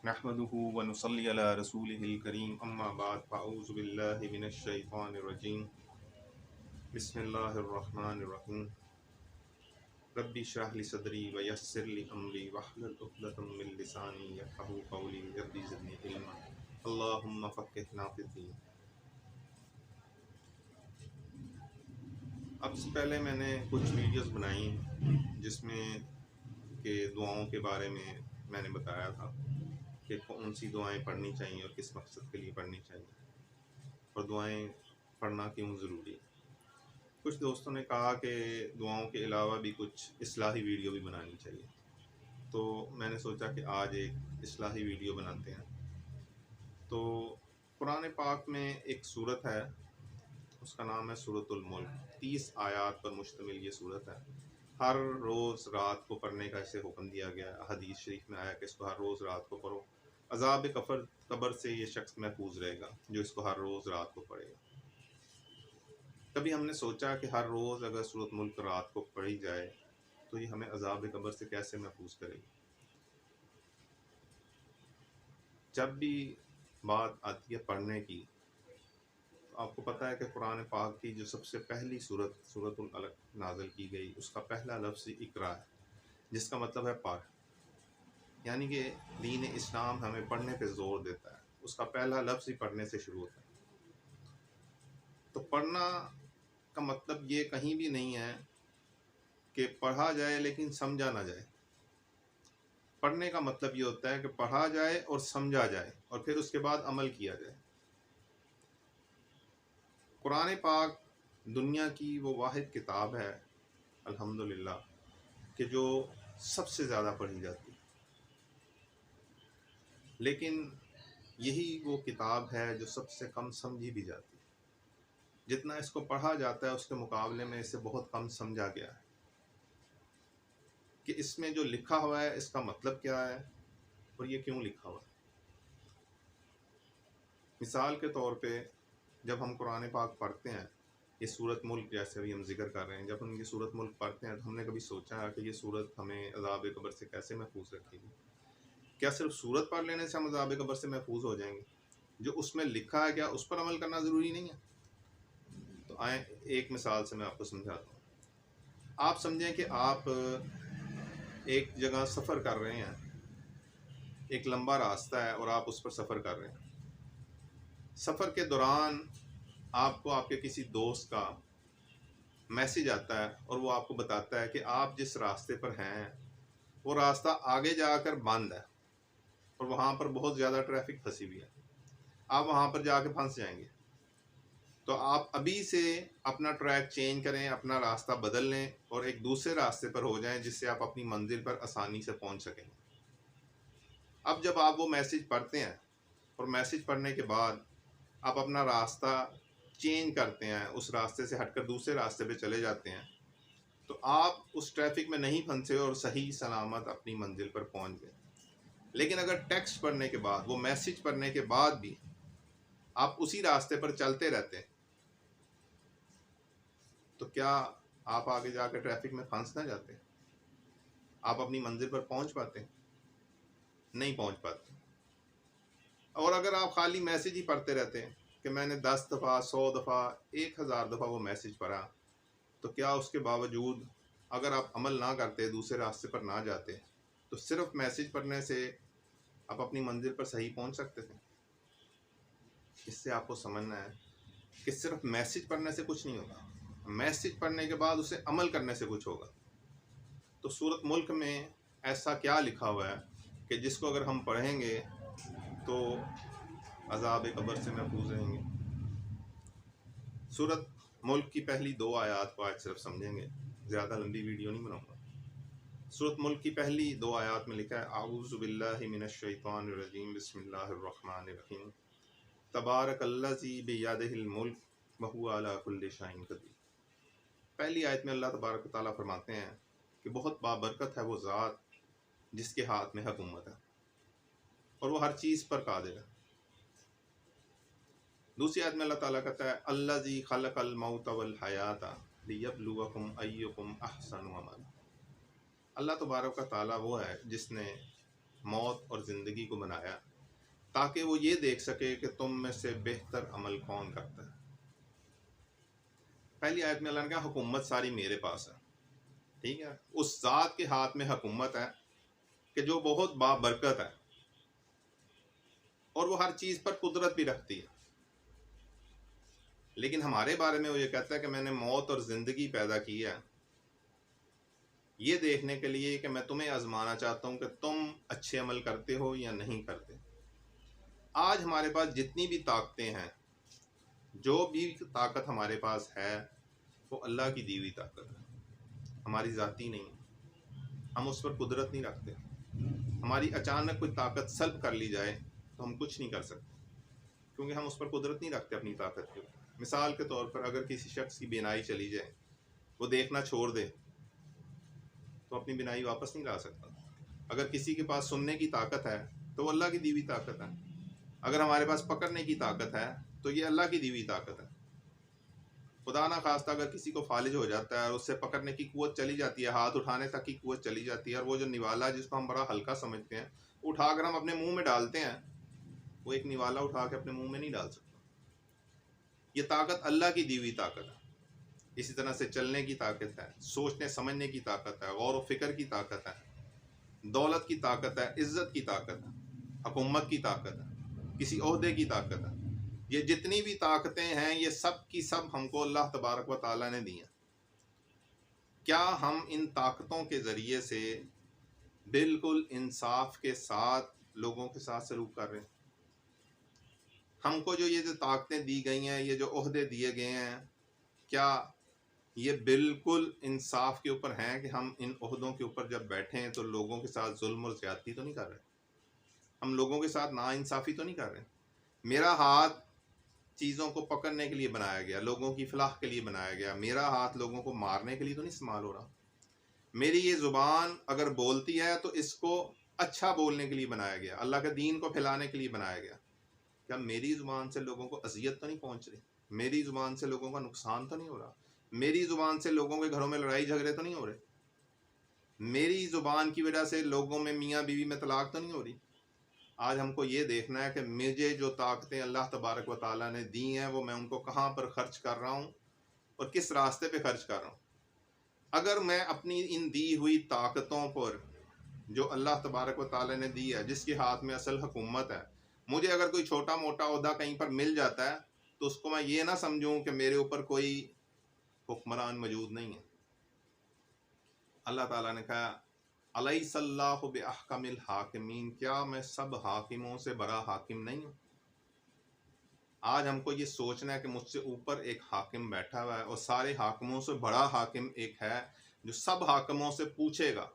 नहमदुहु व नुसल्ली अला रसूलिहिल करीम अम्मा बाद फ़अऊज़ु बिल्लाहि मिनश शैतानिर रजीम बिस्मिल्लाहिर रहमानिर रहीम रब्बि इश्रह ली सदरी व यस्सिर ली अमरी वहलुल उक़दतम मिन लिसानी यफ़क़हू क़ौली रब्बि ज़िदनी इल्मा अल्लाहुम्मा फ़क़्क़िहना फ़िद्दीन। अब से पहले मैंने कुछ वीडियोस बनाई जिसमें के दुआओं के बारे में मैंने बताया था कि कौन सी दुआएं पढ़नी चाहिए और किस मकसद के लिए पढ़नी चाहिए और दुआएं पढ़ना क्यों ज़रूरी है। कुछ दोस्तों ने कहा कि दुआओं के अलावा भी कुछ इस्लाही वीडियो भी बनानी चाहिए, तो मैंने सोचा कि आज एक इस्लाही वीडियो बनाते हैं। तो कुरान पाक में एक सूरत है, उसका नाम है सूरतुल मुल्क। 30 आयात पर मुश्तमिल ये सूरत है। हर रोज़ रात को पढ़ने का इसे हुक्म दिया गया है। हदीस शरीफ में आया कि इसको हर रोज़ रात को पढ़ो। अज़ाब कब्र से ये शख्स महफूज रहेगा जो इसको हर रोज़ रात को पढ़ेगा। कभी हमने सोचा कि हर रोज़ अगर सूरत मुल्क रात को पढ़ी जाए तो ये हमें अज़ाब कब्र से कैसे महफूज करेगी। जब भी बात आती है पढ़ने की, तो आपको पता है कि कुरान पाक की जो सबसे पहली सूरतुल अलक नाज़िल की गई, उसका पहला लफ्ज़ इक़रा है, जिसका मतलब है पढ़। यानी कि दीन इस्लाम हमें पढ़ने पे ज़ोर देता है। उसका पहला लफ्ज़ ही पढ़ने से शुरू होता है। तो पढ़ना का मतलब ये कहीं भी नहीं है कि पढ़ा जाए लेकिन समझा ना जाए। पढ़ने का मतलब ये होता है कि पढ़ा जाए और समझा जाए और फिर उसके बाद अमल किया जाए। कुरान पाक दुनिया की वो वाहिद किताब है अल्हम्दुलिल्लाह कि जो सबसे ज़्यादा पढ़ी जाती है, लेकिन यही वो किताब है जो सबसे कम समझी भी जाती है। जितना इसको पढ़ा जाता है उसके मुकाबले में इसे बहुत कम समझा गया है कि इसमें जो लिखा हुआ है इसका मतलब क्या है और ये क्यों लिखा हुआ है। मिसाल के तौर पे जब हम कुरान पाक पढ़ते हैं, ये सूरत मुल्क जैसे अभी हम जिक्र कर रहे हैं, जब हम ये सूरत मुल्क पढ़ते हैं तो हमने कभी सोचा कि ये सूरत हमें अज़ाब कब्र से कैसे महफूज रखेगी। क्या सिर्फ सूरत पढ़ लेने से हम अज़ाब कब्र से महफूज हो जाएंगे? जो उसमें लिखा है क्या उस पर अमल करना ज़रूरी नहीं है? तो आए एक मिसाल से मैं आपको समझाता हूँ। आप समझें कि आप एक जगह सफ़र कर रहे हैं, एक लंबा रास्ता है और आप उस पर सफ़र कर रहे हैं। सफ़र के दौरान आपको आपके किसी दोस्त का मैसेज आता है और वो आपको बताता है कि आप जिस रास्ते पर हैं वो रास्ता आगे जाकर बंद है और वहाँ पर बहुत ज़्यादा ट्रैफिक फंसी हुई है, आप वहाँ पर जाके फंस जाएंगे। तो आप अभी से अपना ट्रैक चेंज करें, अपना रास्ता बदल लें और एक दूसरे रास्ते पर हो जाएं जिससे आप अपनी मंजिल पर आसानी से पहुँच सकें। अब जब आप वो मैसेज पढ़ते हैं और मैसेज पढ़ने के बाद आप अपना रास्ता चेंज करते हैं, उस रास्ते से हटकर दूसरे रास्ते पे चले जाते हैं, तो आप उस ट्रैफिक में नहीं फंसे और सही सलामत अपनी मंजिल पर पहुंच गए। लेकिन अगर टेक्स्ट पढ़ने के बाद, वो मैसेज पढ़ने के बाद भी आप उसी रास्ते पर चलते रहते हैं, तो क्या आप आगे जाकर ट्रैफिक में फंस ना जाते? आप अपनी मंजिल पर पहुंच पाते? नहीं पहुंच पाते। और अगर आप खाली मैसेज ही पढ़ते रहते हैं कि मैंने 10 दफ़ा, 100 दफ़ा, 1000 दफ़ा वो मैसेज पढ़ा, तो क्या उसके बावजूद अगर आप अमल ना करते, दूसरे रास्ते पर ना जाते, तो सिर्फ मैसेज पढ़ने से आप अपनी मंजिल पर सही पहुंच सकते थे? इससे आपको समझना है कि सिर्फ मैसेज पढ़ने से कुछ नहीं होगा, मैसेज पढ़ने के बाद उसे अमल करने से कुछ होगा। तो सूरत मुल्क में ऐसा क्या लिखा हुआ है कि जिसको अगर हम पढ़ेंगे तो अज़ाब कब्र से महफूज रहेंगे। सूरत मुल्क की पहली 2 आयात को आज सिर्फ समझेंगे, ज़्यादा लंबी वीडियो नहीं बनाऊंगा। सूरत मुल्क की पहली 2 आयात में लिखा है, आऊज़ु बिल्लाहि मिनश शैतानिर रजीम बिस्मिल्लाहिर रहमानिर रहीम तबारकल्लज़ी बियदिहिल मुल्क व हुवा अला कुल्लि शैइन क़दीर। पहली आयत में अल्लाह तबारक व तआला फरमाते हैं कि बहुत बाबरकत है वो ज़ात जिसके हाथ में हुकूमत है और वो हर चीज़ पर कादिर है। दूसरी आयत में अल्लाह ताला कहता है, अल्लज़ी खलक़ल मौत वल हयाता लियब्लुवकुम अय्युकुम अहसनु अमला। अल्लाह तबारक व तआला वो है जिसने मौत और ज़िंदगी को बनाया ताकि वो ये देख सके कि तुम में से बेहतर अमल कौन करता है। पहली आयत में अल्लाह ने कहा हुकूमत सारी मेरे पास है, ठीक है। उस ज़ात के हाथ में हुकूमत है कि जो बहुत बाबरकत है और वो हर चीज़ पर कुदरत भी रखती है। लेकिन हमारे बारे में वो ये कहता है कि मैंने मौत और ज़िंदगी पैदा की है ये देखने के लिए कि मैं तुम्हें आजमाना चाहता हूँ कि तुम अच्छे अमल करते हो या नहीं करते। आज हमारे पास जितनी भी ताकतें हैं, जो भी ताकत हमारे पास है, वो अल्लाह की दी हुई ताकत है, हमारी ज़ाती नहीं है। हम उस पर कुदरत नहीं रखते। हमारी अचानक कोई ताकत सल्ब कर ली जाए तो हम कुछ नहीं कर सकते, क्योंकि हम उस पर कुदरत नहीं रखते अपनी ताकत के ऊपर। मिसाल के तौर पर अगर किसी शख्स की बीनाई चली जाए, वो देखना छोड़ दे, तो अपनी बीनाई वापस नहीं ला सकता। अगर किसी के पास सुनने की ताकत है तो वो अल्लाह की दी हुई ताकत है। अगर हमारे पास पकड़ने की ताकत है तो ये अल्लाह की दी हुई ताकत है। खुदा ना खास्ता अगर किसी को फालिज हो जाता है और उससे पकड़ने की कुव्वत चली जाती है, हाथ उठाने तक की कुव्वत चली जाती है, और वो जो निवाला जिसको हम बड़ा हल्का समझते हैं उठाकर हम अपने मुंह में डालते हैं, वो एक निवाला उठा के अपने मुंह में नहीं डाल सकता। ये ताकत अल्लाह की दी हुई ताकत है। इसी तरह से चलने की ताकत है, सोचने समझने की ताकत है, गौर व फिक्र की ताकत है, दौलत की ताकत है, इज्जत की ताकत है, हुकूमत की ताकत है, किसी ओहदे की ताकत है। ये जितनी भी ताकतें हैं ये सब की सब हमको अल्लाह तबारक व ताला ने दी हैं। क्या हम इन ताकतों के ज़रिए से बिल्कुल इंसाफ के साथ लोगों के साथ सलूक कर रहे हैं? हमको ये जो ताकतें दी गई हैं, ये जो ओहदे दिए गए हैं, क्या ये बिल्कुल इंसाफ के ऊपर हैं कि हम इन ओहदों के ऊपर जब बैठे हैं तो लोगों के साथ जुल्म और ज़्यादती तो नहीं कर रहे? हम लोगों के साथ नाइंसाफ़ी तो नहीं कर रहे? मेरा हाथ चीज़ों को पकड़ने के लिए बनाया गया, लोगों की फलाह के लिए बनाया गया। मेरा हाथ लोगों को मारने के लिए तो नहीं इस्तेमाल हो रहा। मेरी ये ज़ुबान अगर बोलती है तो इसको अच्छा बोलने के लिए बनाया गया, अल्लाह के दीन को फैलाने के लिए बनाया गया। क्या मेरी ज़ुबान से लोगों को अजियत तो नहीं पहुंच रही? मेरी ज़ुबान से लोगों का नुकसान तो नहीं हो रहा? मेरी ज़ुबान से लोगों के घरों में लड़ाई झगड़े तो नहीं हो रहे? मेरी ज़ुबान की वजह से लोगों में मियाँ बीवी में तलाक तो नहीं हो रही? आज हमको ये देखना है कि मुझे जो ताकतें अल्लाह तबारक व ताला ने दी हैं वो मैं उनको कहाँ पर खर्च कर रहा हूँ और किस रास्ते पे खर्च कर रहा हूँ। अगर मैं अपनी इन दी हुई ताकतों पर, जो अल्लाह तबारक व ताला ने दी है, जिसके हाथ में असल हुकूमत है, मुझे अगर कोई छोटा मोटा ओहदा कहीं पर मिल जाता है तो उसको मैं ये ना समझूं कि मेरे ऊपर कोई हुक्मरान मौजूद नहीं है। अल्लाह ताला ने कहा अलैहिस्सल्लाहु बिअहकमिल हाकिमीन, क्या मैं सब हाकिमों से बड़ा हाकिम नहीं हूँ? आज हमको ये सोचना है कि मुझसे ऊपर एक हाकिम बैठा हुआ है और सारे हाकिमों से बड़ा हाकिम एक है जो सब हाकिमों से पूछेगा,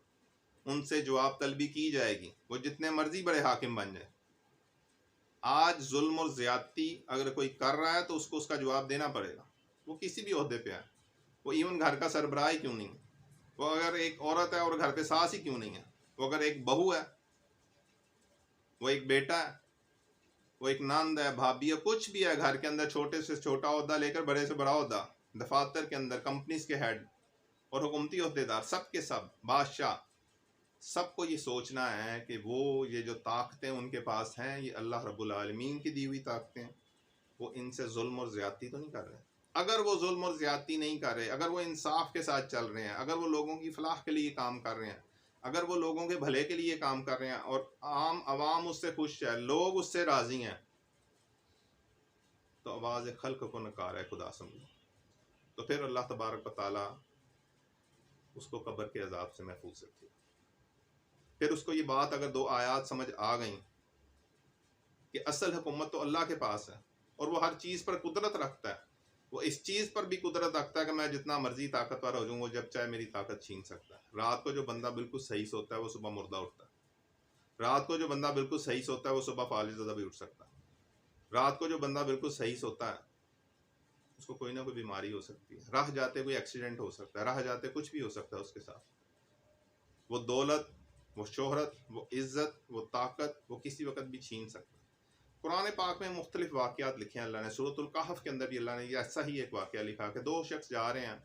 उनसे जवाब तलबी की जाएगी, वो जितने मर्जी बड़े हाकिम बन जाए। आज जुल्म और ज्यादती अगर कोई कर रहा है तो उसको उसका जवाब देना पड़ेगा, वो किसी भी ओहदे पे है। वो इवन घर का सरबराह ही क्यों नहीं है, वो अगर एक औरत है और घर पे सास ही क्यों नहीं है, वो अगर एक बहू है, वो एक बेटा है, वो एक नंद है, भाभी है, कुछ भी है घर के अंदर, छोटे से छोटा ओहदा लेकर बड़े से बड़ा ओहदा, दफातर के अंदर कंपनीज के हेड और हुकूमती ओहदेदार, सब के सब बादशाह, सबको ये सोचना है कि वो ये जो ताकतें उनके पास हैं ये अल्लाह रब्बुल आलमीन की दी हुई ताकतें, वो इनसे जुल्म और ज़्यादती तो नहीं कर रहे। अगर वो जुल्म और ज़्यादती नहीं कर रहे, अगर वो इंसाफ के साथ चल रहे हैं, अगर वो लोगों की फलाह के लिए काम कर रहे हैं, अगर वो लोगों के भले के लिए काम कर रहे हैं और आम आवाम उससे खुश है, लोग उससे राज़ी हैं, तो आवाज़ खल्क को नकार है खुदा समझो। तो फिर अल्लाह तबारक व तआला उसको कब्र के अजाब से महफूज रखे। फिर उसको ये बात अगर दो आयात समझ आ गई कि असल हुकूमत तो अल्लाह के पास है और वो हर चीज़ पर कुदरत रखता है, वो इस चीज़ पर भी कुदरत रखता है कि मैं जितना मर्जी ताकतवर हो जाऊँ वो जब चाहे मेरी ताकत छीन सकता है। रात को जो बंदा बिल्कुल सही सोता है वो सुबह मुर्दा उठता है। रात को जो बंदा बिल्कुल सही सोता है वो सुबह फालिज़दा भी उठ सकता है। रात को जो बंदा बिल्कुल सही सोता है उसको कोई ना कोई बीमारी हो सकती है, राह जाते कोई एक्सीडेंट हो सकता है, राह जाते कुछ भी हो सकता है उसके साथ। वो दौलत, वो शोहरत, वो इज़्ज़त, वो ताकत वो किसी वक्त भी छीन सकता है। कुरान पाक में मुख्तलिफ वाक़यात लिखे हैं अल्लाह ने। सूरतुल कहफ के अंदर भी अल्लाह ने ऐसा ही एक वाक़या लिखा कि दो शख्स जा रहे हैं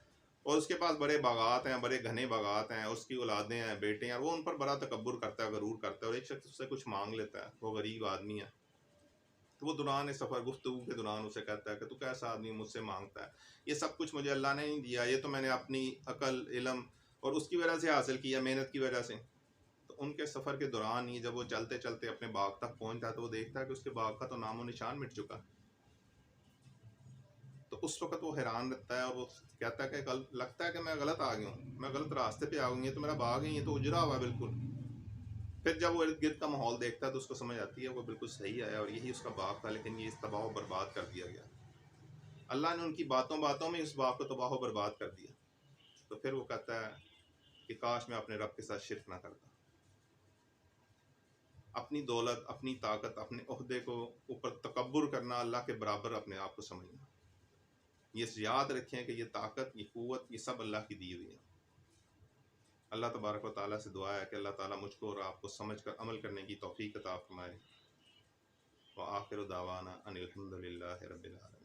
और उसके पास बड़े बागात हैं, बड़े घने बागात हैं, उसकी औलादें हैं, बेटे हैं, वो उन पर बड़ा तकब्बुर करता है, गरूर करता है, और एक शख्स उससे कुछ मांग लेता है, वो गरीब आदमी है, तो वो दौरान सफ़र गुफ्तगू के दौरान उसे कहता है कि तू कैसा आदमी मुझसे मांगता है, ये सब कुछ मुझे अल्लाह ने नहीं दिया, ये तो मैंने अपनी अकल, इल्म और उसकी वजह से हासिल किया, मेहनत की वजह से। तो उनके सफ़र के दौरान ही जब वो चलते चलते अपने बाग तक पहुंचता है तो वो देखता है कि उसके बाग का तो नामो निशान मिट चुका है। तो उस वक्त वो हैरान रहता है और वो कहता है कि लगता है कि मैं गलत आ गया हूँ, मैं गलत रास्ते पे आ गई, ये तो मेरा बाग है, ये तो उजरा हुआ है बिल्कुल। फिर जब वो इर्द गिर्द का माहौल देखता है तो उसको समझ आती है वो बिल्कुल सही आया और यही उसका बाग था, लेकिन ये इस तबाह व बर्बाद कर दिया गया। अल्लाह ने उनकी बातों बातों में इस बाग को तबाह व बर्बाद कर दिया। तो फिर वो कहता है कि काश मैं अपने रब के साथ शिरक ना करता। अपनी दौलत, अपनी ताकत, अपने ओहदे को ऊपर तकब्बुर करना, अल्लाह के बराबर अपने आप को समझना, ये याद रखें कि ये ताकत, ये क़ुव्वत, ये सब अल्लाह की दी हुई है। अल्लाह तबारक व तआला से दुआ है कि अल्लाह ताला मुझको और आपको समझ कर अमल करने की तौफीक अता फरमाए। व आखिर दावाना अनिल हम्दुलिल्लाहि रब्बिल आलमीन।